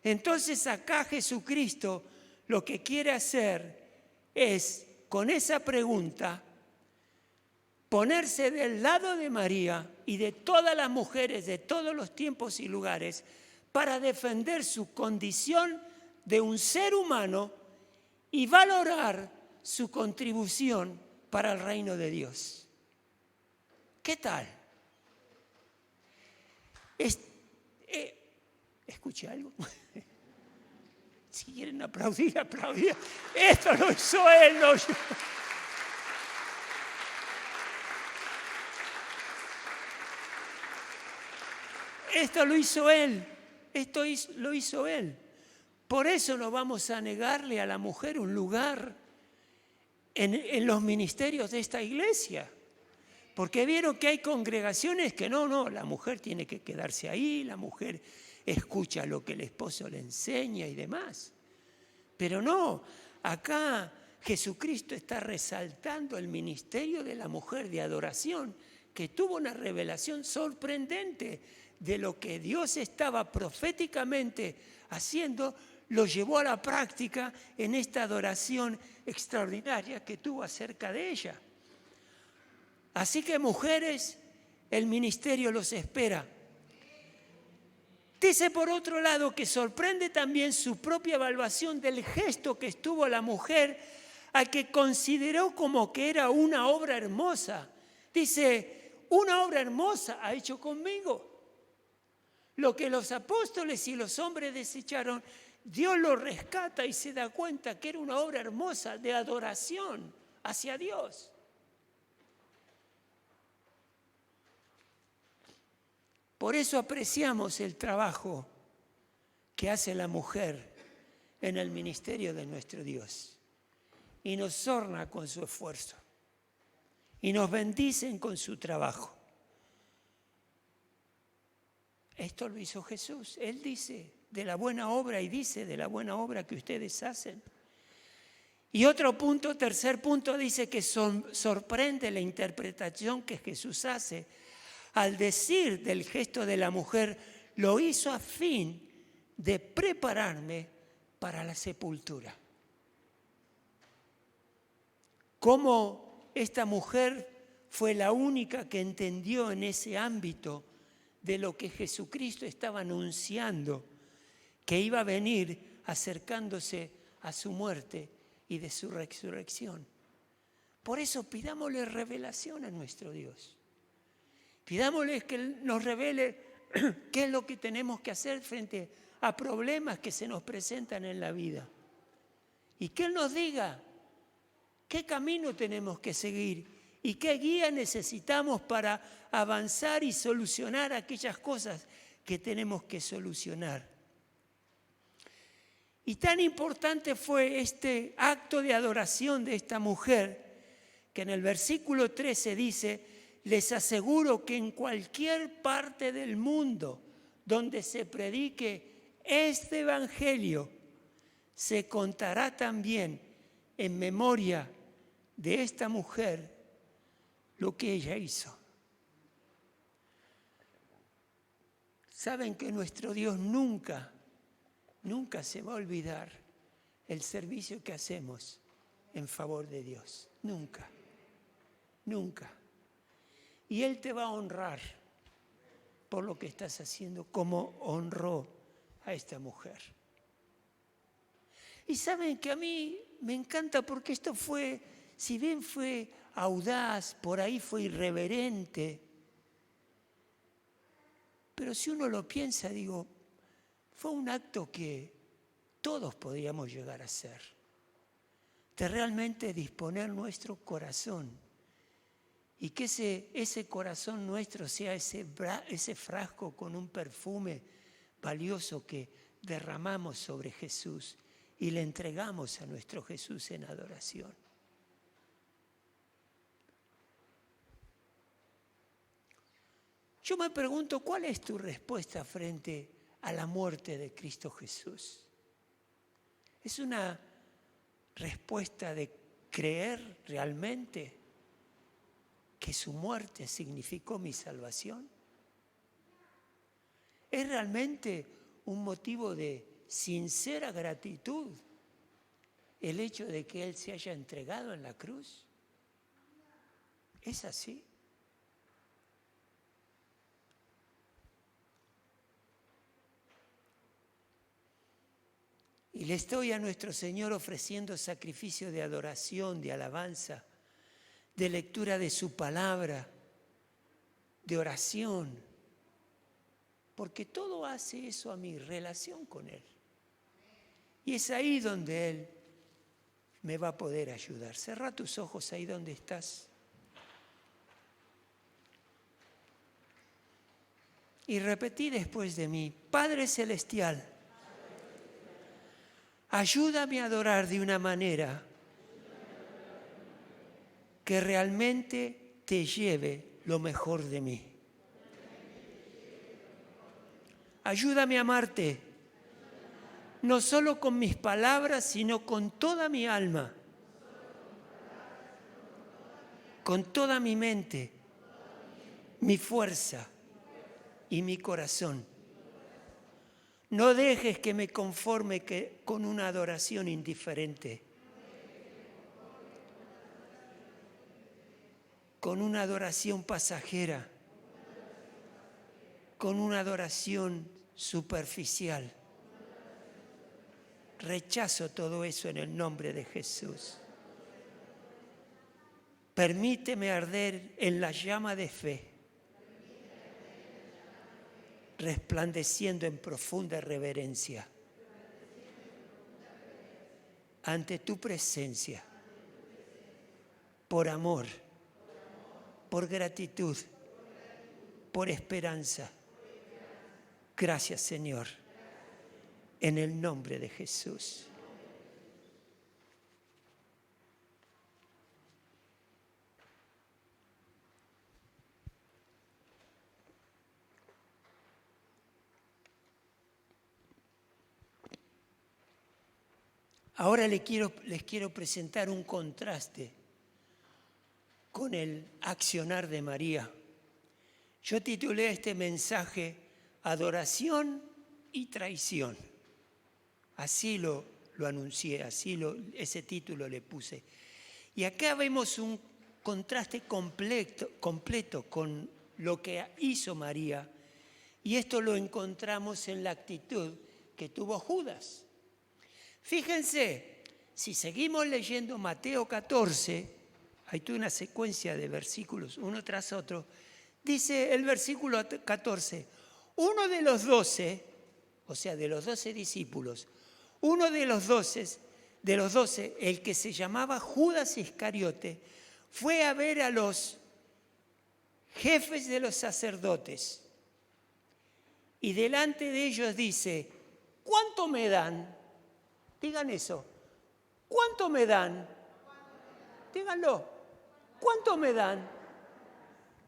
Entonces acá Jesucristo lo que quiere hacer es, con esa pregunta, ponerse del lado de María y de todas las mujeres de todos los tiempos y lugares para defender su condición de un ser humano y valorar su contribución para el reino de Dios. ¿Qué tal? Escuché algo. Si quieren aplaudir, aplaudir. Esto lo hizo él, no yo. Esto lo hizo él. Lo hizo él. Por eso no vamos a negarle a la mujer un lugar en los ministerios de esta iglesia. Porque vieron que hay congregaciones que no, la mujer tiene que quedarse ahí, la mujer escucha lo que el esposo le enseña y demás. Pero no, acá Jesucristo está resaltando el ministerio de la mujer de adoración, que tuvo una revelación sorprendente de lo que Dios estaba proféticamente haciendo, lo llevó a la práctica en esta adoración extraordinaria que tuvo acerca de ella. Así que mujeres, el ministerio los espera. Dice por otro lado que sorprende también su propia evaluación del gesto que estuvo la mujer, al que consideró como que era una obra hermosa. Dice, una obra hermosa ha hecho conmigo. Lo que los apóstoles y los hombres desecharon, Dios lo rescata y se da cuenta que era una obra hermosa de adoración hacia Dios. Por eso apreciamos el trabajo que hace la mujer en el ministerio de nuestro Dios. Y nos honra con su esfuerzo. Y nos bendicen con su trabajo. Esto lo hizo Jesús. Él dice de la buena obra y dice de la buena obra que ustedes hacen. Y otro punto, tercer punto, dice que sorprende la interpretación que Jesús hace al decir del gesto de la mujer, lo hizo a fin de prepararme para la sepultura. Cómo esta mujer fue la única que entendió en ese ámbito de lo que Jesucristo estaba anunciando, que iba a venir acercándose a su muerte y de su resurrección. Por eso pidámosle revelación a nuestro Dios. Pidámosle que Él nos revele qué es lo que tenemos que hacer frente a problemas que se nos presentan en la vida. Y que Él nos diga qué camino tenemos que seguir y qué guía necesitamos para avanzar y solucionar aquellas cosas que tenemos que solucionar. Y tan importante fue este acto de adoración de esta mujer, que en el versículo 13 dice, les aseguro que en cualquier parte del mundo donde se predique este evangelio, se contará también en memoria de esta mujer lo que ella hizo. Saben que nuestro Dios nunca se va a olvidar el servicio que hacemos en favor de Dios. Nunca. Y Él te va a honrar por lo que estás haciendo, como honró a esta mujer. Y saben que a mí me encanta porque esto fue, si bien fue audaz, por ahí fue irreverente, pero si uno lo piensa, digo, fue un acto que todos podríamos llegar a hacer, de realmente disponer nuestro corazón y que ese corazón nuestro sea ese frasco con un perfume valioso que derramamos sobre Jesús y le entregamos a nuestro Jesús en adoración. Yo me pregunto, ¿cuál es tu respuesta frente a la muerte de Cristo Jesús? ¿Es una respuesta de creer realmente que su muerte significó mi salvación? ¿Es realmente un motivo de sincera gratitud el hecho de que Él se haya entregado en la cruz? ¿Es así? Y le estoy a nuestro Señor ofreciendo sacrificio de adoración, de alabanza, de lectura de su palabra, de oración, porque todo hace eso a mi relación con Él. Y es ahí donde Él me va a poder ayudar. Cerrá tus ojos ahí donde estás. Y repetí después de mí: Padre Celestial, ayúdame a adorar de una manera que realmente te lleve lo mejor de mí. Ayúdame a amarte, no solo con mis palabras, sino con toda mi alma, con toda mi mente, mi fuerza y mi corazón. No dejes que me conforme con una adoración indiferente, con una adoración pasajera, con una adoración superficial. Rechazo todo eso en el nombre de Jesús. Permíteme arder en la llama de fe, resplandeciendo en profunda reverencia ante tu presencia, por amor, por gratitud, por esperanza. Gracias, Señor, en el nombre de Jesús. Ahora les quiero presentar un contraste con el accionar de María. Yo titulé este mensaje Adoración y Traición. Así lo anuncié, ese título le puse. Y acá vemos un contraste completo con lo que hizo María. Y esto lo encontramos en la actitud que tuvo Judas. Fíjense, si seguimos leyendo Mateo 14, hay toda una secuencia de versículos uno tras otro, dice el versículo 14, uno de los 12, o sea, de los 12 discípulos, uno de los 12, el que se llamaba Judas Iscariote, fue a ver a los jefes de los sacerdotes y delante de ellos dice: ¿cuánto me dan? Digan eso. ¿Cuánto me dan? Díganlo. ¿Cuánto me dan?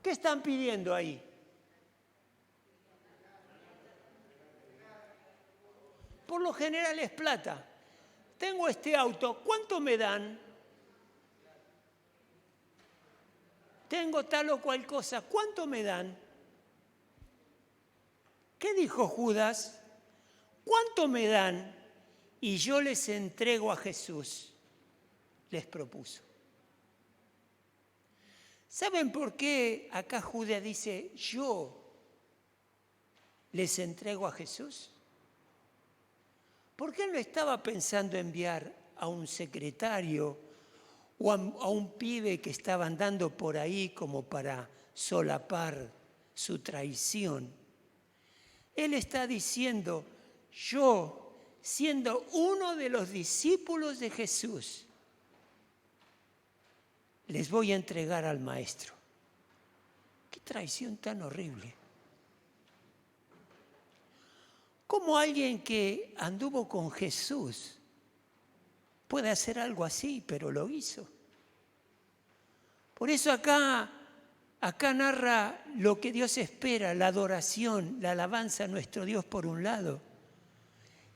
¿Qué están pidiendo ahí? Por lo general es plata. Tengo este auto, ¿cuánto me dan? tengo tal o cual cosa, ¿cuánto me dan? ¿Qué dijo Judas? ¿Cuánto me dan? Y yo les entrego a Jesús, les propuso. ¿Saben por qué acá Judas dice, yo les entrego a Jesús? Porque él no estaba pensando enviar a un secretario o a un pibe que estaba andando por ahí como para solapar su traición. Él está diciendo, yo, siendo uno de los discípulos de Jesús, les voy a entregar al Maestro. ¡Qué traición tan horrible! ¿Cómo alguien que anduvo con Jesús puede hacer algo así? Pero lo hizo. Por eso acá narra lo que Dios espera, la adoración, la alabanza a nuestro Dios por un lado,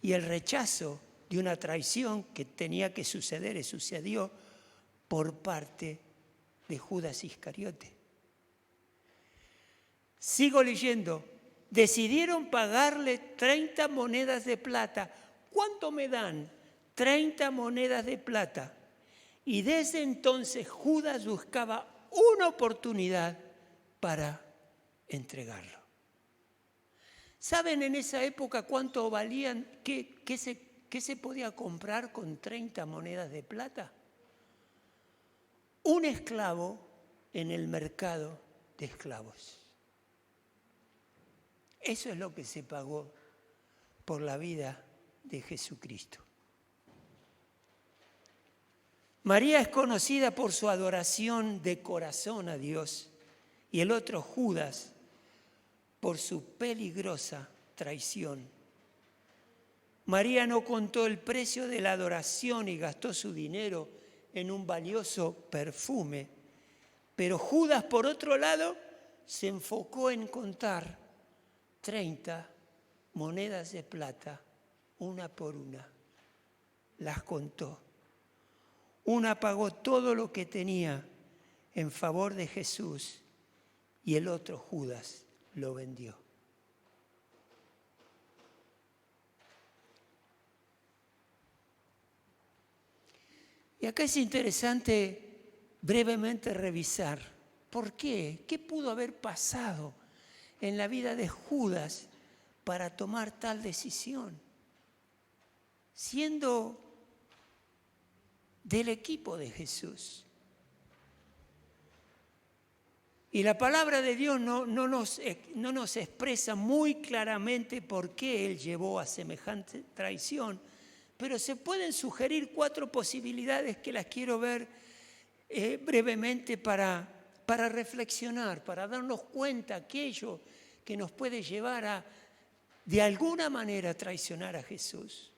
y el rechazo de una traición que tenía que suceder y sucedió por parte de Judas Iscariote. Sigo leyendo. Decidieron pagarle 30 monedas de plata. ¿Cuánto me dan? 30 monedas de plata. Y desde entonces Judas buscaba una oportunidad para entregarlo. ¿Saben en esa época cuánto valían? ¿Qué se podía comprar con 30 monedas de plata? Un esclavo en el mercado de esclavos. Eso es lo que se pagó por la vida de Jesucristo. María es conocida por su adoración de corazón a Dios y el otro Judas por su peligrosa traición. María no contó el precio de la adoración y gastó su dinero en un valioso perfume, pero Judas, por otro lado, se enfocó en contar 30 monedas de plata, una por una. Las contó. Una pagó todo lo que tenía en favor de Jesús y el otro, Judas, lo vendió. Y acá es interesante brevemente revisar por qué, qué pudo haber pasado en la vida de Judas para tomar tal decisión, siendo del equipo de Jesús. Y la palabra de Dios no nos expresa muy claramente por qué Él llevó a semejante traición, pero se pueden sugerir 4 posibilidades que las quiero ver brevemente para reflexionar, para darnos cuenta aquello que nos puede llevar a, de alguna manera, traicionar a Jesús.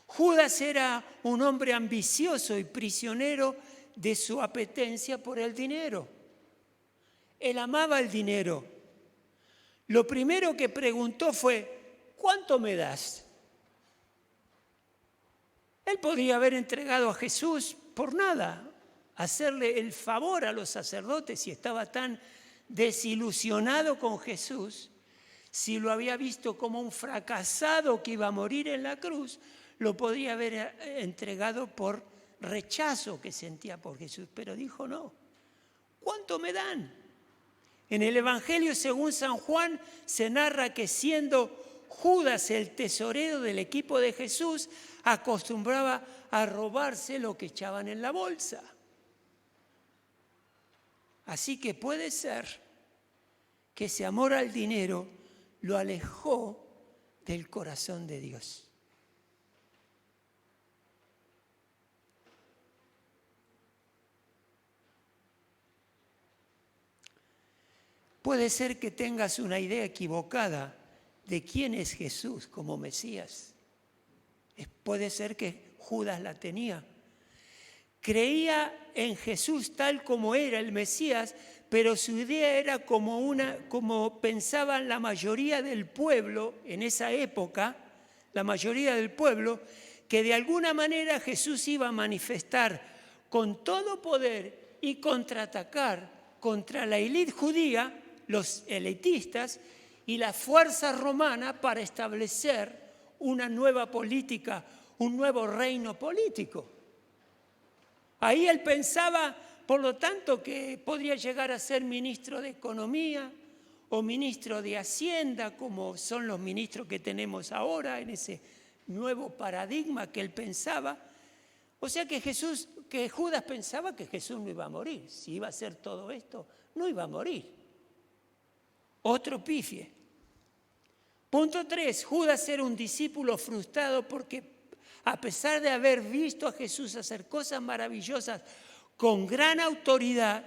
Judas era un hombre ambicioso y prisionero de su apetencia por el dinero. Él amaba el dinero. Lo primero que preguntó fue, ¿cuánto me das? Él podría haber entregado a Jesús por nada, hacerle el favor a los sacerdotes si estaba tan desilusionado con Jesús, si lo había visto como un fracasado que iba a morir en la cruz, lo podría haber entregado por rechazo que sentía por Jesús, pero dijo no. ¿Cuánto me dan? En el Evangelio según San Juan se narra que siendo Judas el tesorero del equipo de Jesús, acostumbraba a robarse lo que echaban en la bolsa. Así que puede ser que ese amor al dinero lo alejó del corazón de Dios. Puede ser que tengas una idea equivocada de quién es Jesús como Mesías. Puede ser que Judas la tenía. Creía en Jesús tal como era el Mesías, pero su idea era como pensaban la mayoría del pueblo en esa época, la mayoría del pueblo, que de alguna manera Jesús iba a manifestar con todo poder y contraatacar contra la élite judía, los elitistas, y la fuerza romana para establecer una nueva política, un nuevo reino político. Ahí él pensaba, por lo tanto, que podría llegar a ser ministro de Economía o ministro de Hacienda, como son los ministros que tenemos ahora en ese nuevo paradigma que él pensaba. O sea que Judas pensaba que Jesús no iba a morir. Si iba a hacer todo esto, no iba a morir. Otro pifie. Punto 3. Judas era un discípulo frustrado porque a pesar de haber visto a Jesús hacer cosas maravillosas con gran autoridad,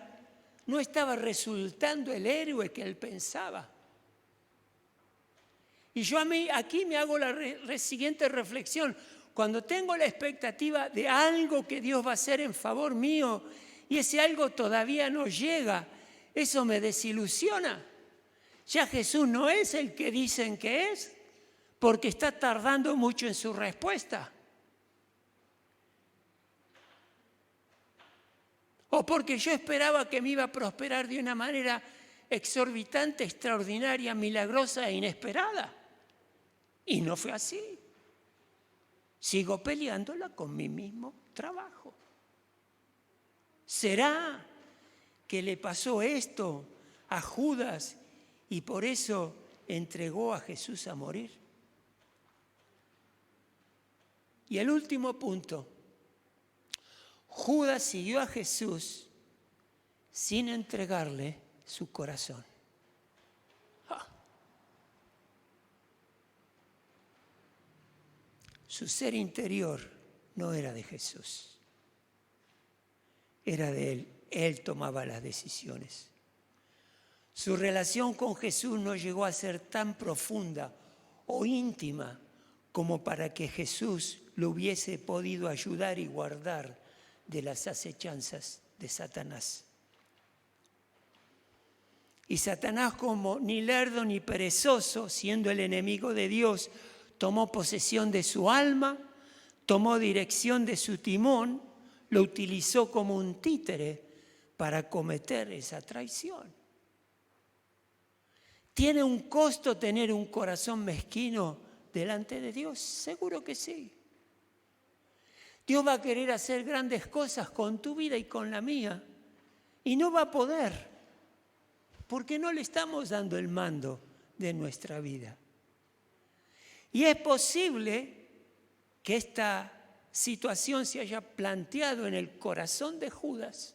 no estaba resultando el héroe que él pensaba. Y yo aquí me hago la siguiente reflexión. Cuando tengo la expectativa de algo que Dios va a hacer en favor mío y ese algo todavía no llega, eso me desilusiona. Ya Jesús no es el que dicen que es, porque está tardando mucho en su respuesta. O porque yo esperaba que me iba a prosperar de una manera exorbitante, extraordinaria, milagrosa e inesperada. Y no fue así. Sigo peleándola con mi mismo trabajo. ¿Será que le pasó esto a Judas y por eso entregó a Jesús a morir? Y el último punto. Judas siguió a Jesús sin entregarle su corazón. Su ser interior no era de Jesús, era de él. Él tomaba las decisiones. Su relación con Jesús no llegó a ser tan profunda o íntima como para que Jesús lo hubiese podido ayudar y guardar de las acechanzas de Satanás. Y Satanás, como ni lerdo ni perezoso, siendo el enemigo de Dios, tomó posesión de su alma, tomó dirección de su timón, lo utilizó como un títere para cometer esa traición. ¿Tiene un costo tener un corazón mezquino delante de Dios? Seguro que sí. Dios va a querer hacer grandes cosas con tu vida y con la mía, y no va a poder, porque no le estamos dando el mando de nuestra vida. Y es posible que esta situación se haya planteado en el corazón de Judas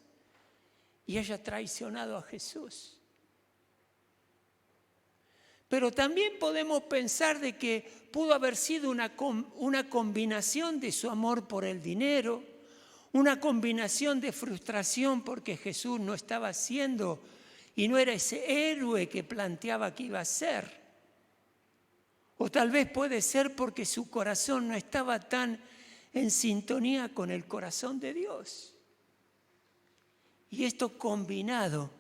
y haya traicionado a Jesús. Pero también podemos pensar de que pudo haber sido una combinación de su amor por el dinero, una combinación de frustración porque Jesús no estaba siendo y no era ese héroe que planteaba que iba a ser. O tal vez puede ser porque su corazón no estaba tan en sintonía con el corazón de Dios. Y esto combinado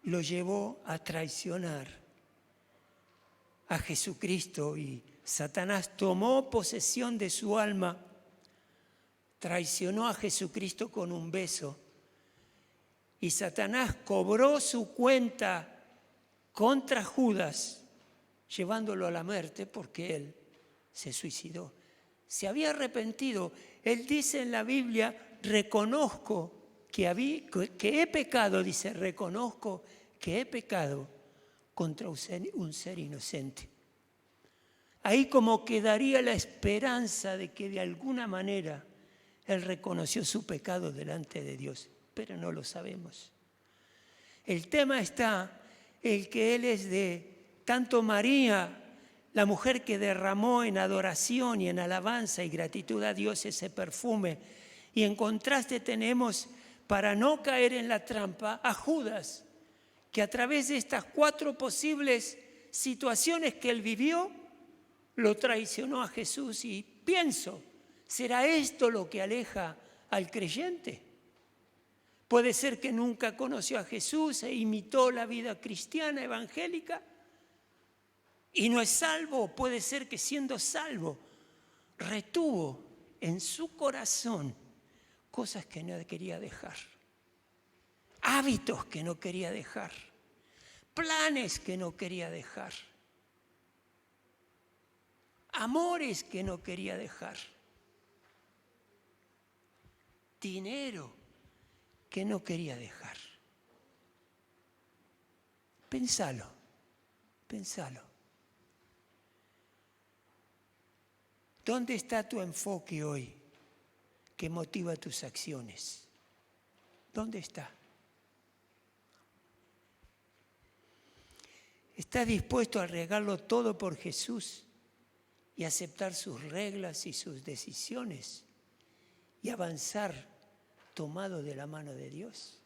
lo llevó a traicionar a Jesucristo, y Satanás tomó posesión de su alma, traicionó a Jesucristo con un beso, y Satanás cobró su cuenta contra Judas, llevándolo a la muerte porque él se suicidó. Se había arrepentido. Él dice en la Biblia, reconozco que he pecado, dice, reconozco que he pecado contra un ser inocente. Ahí como quedaría la esperanza de que de alguna manera él reconoció su pecado delante de Dios, pero no lo sabemos. El tema está el que él es de tanto María, la mujer que derramó en adoración y en alabanza y gratitud a Dios ese perfume, y en contraste tenemos, para no caer en la trampa, a Judas, que a través de estas 4 posibles situaciones que él vivió, lo traicionó a Jesús. Y pienso, ¿será esto lo que aleja al creyente? Puede ser que nunca conoció a Jesús e imitó la vida cristiana evangélica y no es salvo. Puede ser que siendo salvo retuvo en su corazón cosas que no quería dejar. hábitos que no quería dejar, planes que no quería dejar, amores que no quería dejar, dinero que no quería dejar. Pensalo. ¿Dónde está tu enfoque hoy que motiva tus acciones? ¿Dónde está? ¿Estás dispuesto a arriesgarlo todo por Jesús y aceptar sus reglas y sus decisiones y avanzar tomado de la mano de Dios?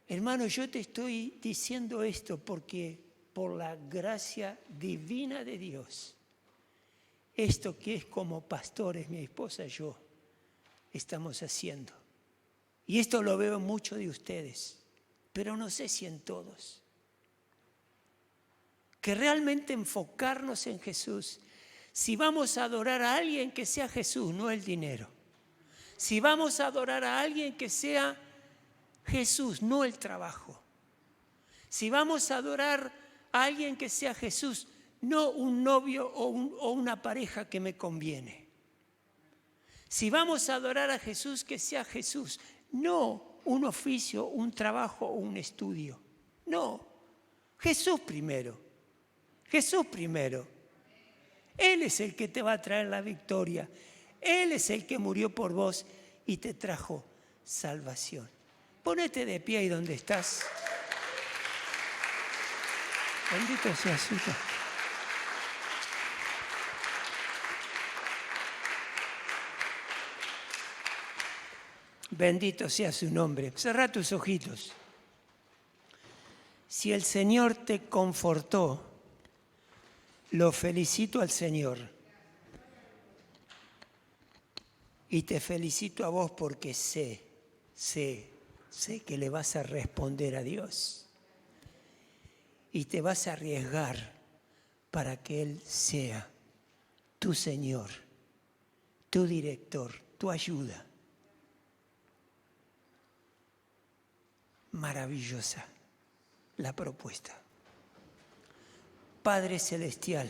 Hermano, yo te estoy diciendo esto porque por la gracia divina de Dios, esto que es como pastores, mi esposa y yo, estamos haciendo. Y esto lo veo en muchos de ustedes, pero no sé si en todos. Que realmente enfocarnos en Jesús. Si vamos a adorar a alguien, que sea Jesús, no el dinero. Si vamos a adorar a alguien, que sea Jesús, no el trabajo. Si vamos a adorar a alguien, que sea Jesús, no un novio o una pareja que me conviene. Si vamos a adorar a Jesús, que sea Jesús, no un oficio, un trabajo o un estudio. No, Jesús primero. Jesús primero. Él es el que te va a traer la victoria. Él es el que murió por vos y te trajo salvación. Ponete de pie ahí donde estás. Bendito sea su nombre. Bendito sea su nombre. Cerrá tus ojitos. Si el Señor te confortó, lo felicito al Señor. Y te felicito a vos porque sé que le vas a responder a Dios. Y te vas a arriesgar para que Él sea tu Señor, tu director, tu ayuda. Maravillosa la propuesta. Padre Celestial,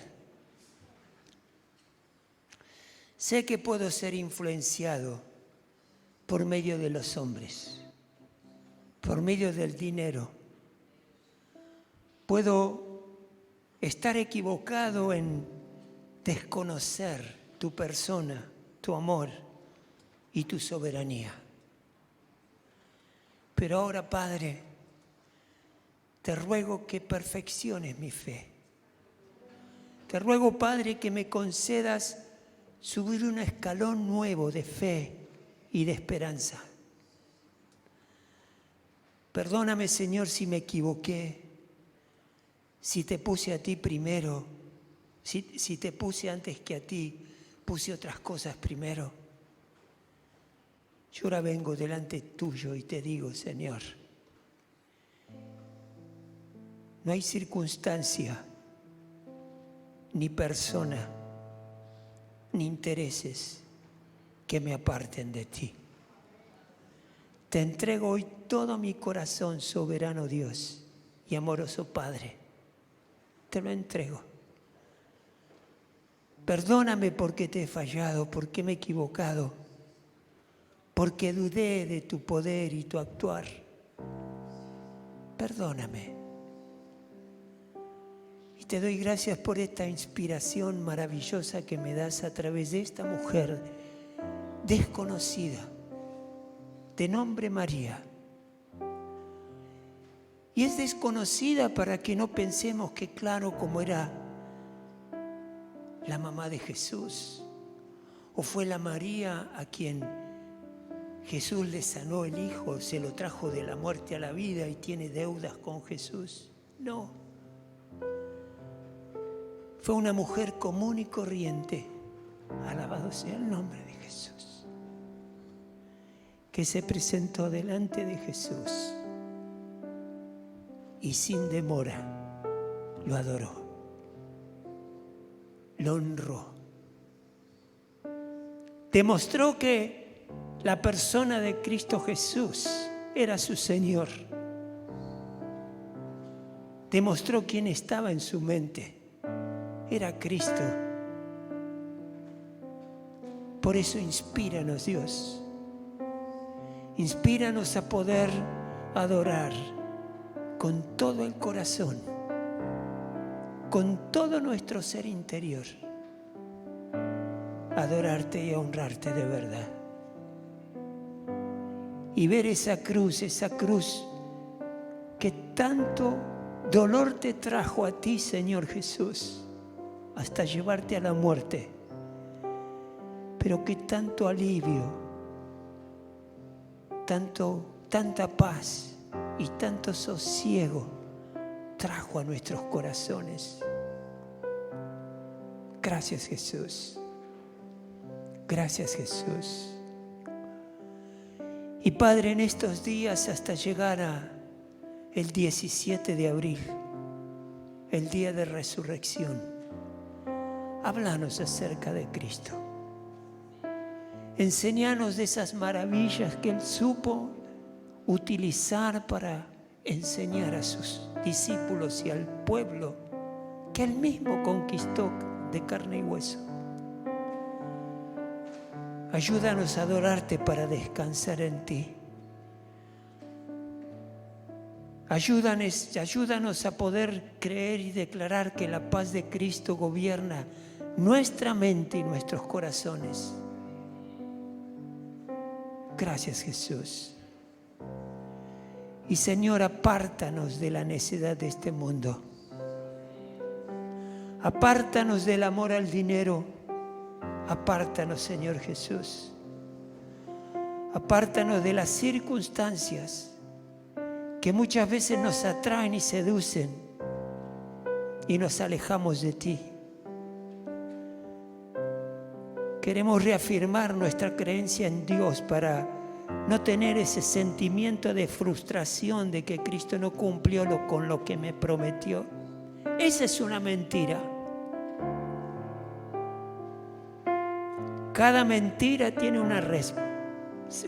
sé que puedo ser influenciado por medio de los hombres, por medio del dinero. Puedo estar equivocado en desconocer tu persona, tu amor y tu soberanía. Pero ahora, Padre, te ruego que perfecciones mi fe. Te ruego, Padre, que me concedas subir un escalón nuevo de fe y de esperanza. Perdóname, Señor, si me equivoqué, si te puse a ti primero, si te puse antes que a ti, puse otras cosas primero. Yo ahora vengo delante tuyo y te digo, Señor, no hay circunstancia, ni persona, ni intereses que me aparten de ti. Te entrego hoy todo mi corazón, soberano Dios y amoroso Padre. Te lo entrego. Perdóname porque te he fallado, porque me he equivocado, porque dudé de tu poder y tu actuar. Perdóname. Y te doy gracias por esta inspiración maravillosa que me das a través de esta mujer desconocida, de nombre María. Y es desconocida para que no pensemos que, claro, como era la mamá de Jesús, o fue la María a quien Jesús le sanó el hijo, se lo trajo de la muerte a la vida y tiene deudas con Jesús. No. Fue una mujer común y corriente, alabado sea el nombre de Jesús, que se presentó delante de Jesús y sin demora lo adoró, lo honró. Demostró que la persona de Cristo Jesús era su Señor. Demostró quién estaba en su mente. Era Cristo. Por eso inspíranos, Dios. Inspíranos a poder adorar con todo el corazón, con todo nuestro ser interior. Adorarte y honrarte de verdad. Y ver esa cruz que tanto dolor te trajo a ti, Señor Jesús, hasta llevarte a la muerte, pero que tanto alivio, tanta paz y tanto sosiego trajo a nuestros corazones. Gracias, Jesús. Gracias, Jesús. Y Padre, en estos días hasta llegar a el 17 de abril, el día de resurrección, háblanos acerca de Cristo. Enséñanos de esas maravillas que Él supo utilizar para enseñar a sus discípulos y al pueblo que Él mismo conquistó de carne y hueso. Ayúdanos a adorarte para descansar en ti. Ayúdanos a poder creer y declarar que la paz de Cristo gobierna nuestra mente y nuestros corazones. Gracias, Jesús. Y Señor, apártanos de la necedad de este mundo. Apártanos del amor al dinero. Apártanos, Señor Jesús. Apártanos de las circunstancias que muchas veces nos atraen y seducen y nos alejamos de ti. Queremos reafirmar nuestra creencia en Dios para no tener ese sentimiento de frustración de que Cristo no cumplió con lo que me prometió. Esa es una mentira. Cada mentira tiene una respuesta.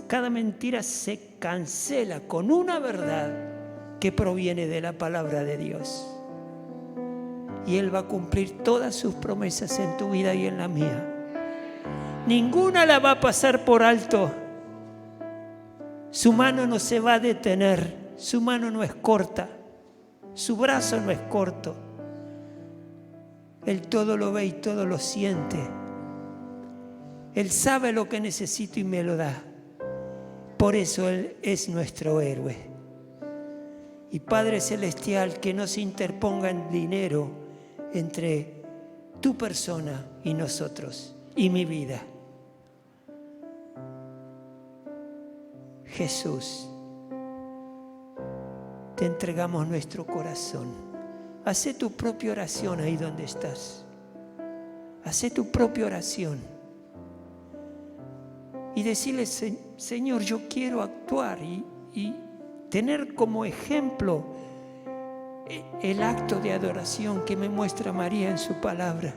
Cada mentira se cancela con una verdad que proviene de la palabra de Dios. Y Él va a cumplir todas sus promesas en tu vida y en la mía. Ninguna la va a pasar por alto. Su mano no se va a detener. Su mano no es corta. Su brazo no es corto. Él todo lo ve y todo lo siente. Él sabe lo que necesito y me lo da. Por eso Él es nuestro héroe. Y Padre Celestial, que no se interponga en dinero entre tu persona y nosotros y mi vida. Jesús, te entregamos nuestro corazón. Haz tu propia oración ahí donde estás. Haz tu propia oración. Y decirle, Señor, yo quiero actuar y tener como ejemplo el acto de adoración que me muestra María en su palabra.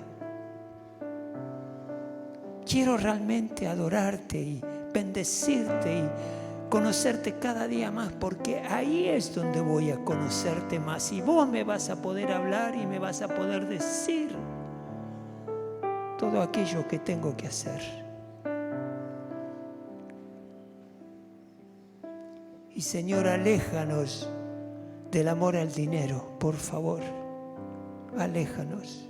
Quiero realmente adorarte y bendecirte y conocerte cada día más, porque ahí es donde voy a conocerte más. Y vos me vas a poder hablar y me vas a poder decir todo aquello que tengo que hacer. Y Señor, aléjanos del amor al dinero, por favor. Aléjanos.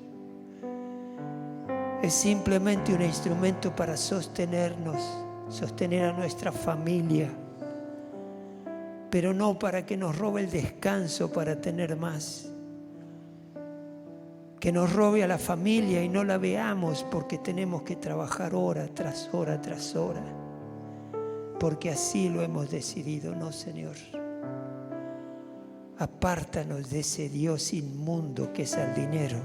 Es simplemente un instrumento para sostenernos, sostener a nuestra familia, pero no para que nos robe el descanso para tener más. Que nos robe a la familia y no la veamos porque tenemos que trabajar hora tras hora tras hora. Porque así lo hemos decidido, ¿no, Señor? Apártanos de ese Dios inmundo que es el dinero,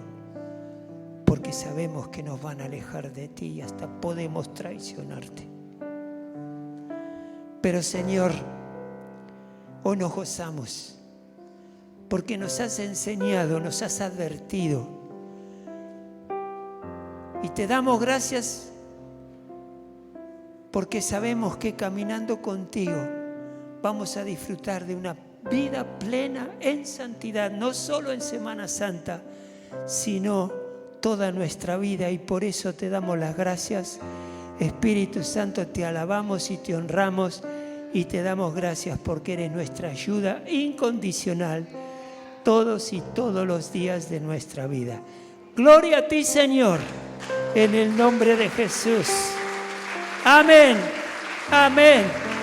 porque sabemos que nos van a alejar de ti y hasta podemos traicionarte. Pero, Señor, hoy nos gozamos, porque nos has enseñado, nos has advertido, y te damos gracias porque sabemos que caminando contigo vamos a disfrutar de una vida plena en santidad, no solo en Semana Santa, sino toda nuestra vida. Y por eso te damos las gracias. Espíritu Santo, te alabamos y te honramos y te damos gracias porque eres nuestra ayuda incondicional todos y todos los días de nuestra vida. Gloria a ti, Señor, en el nombre de Jesús. Amén. Amén.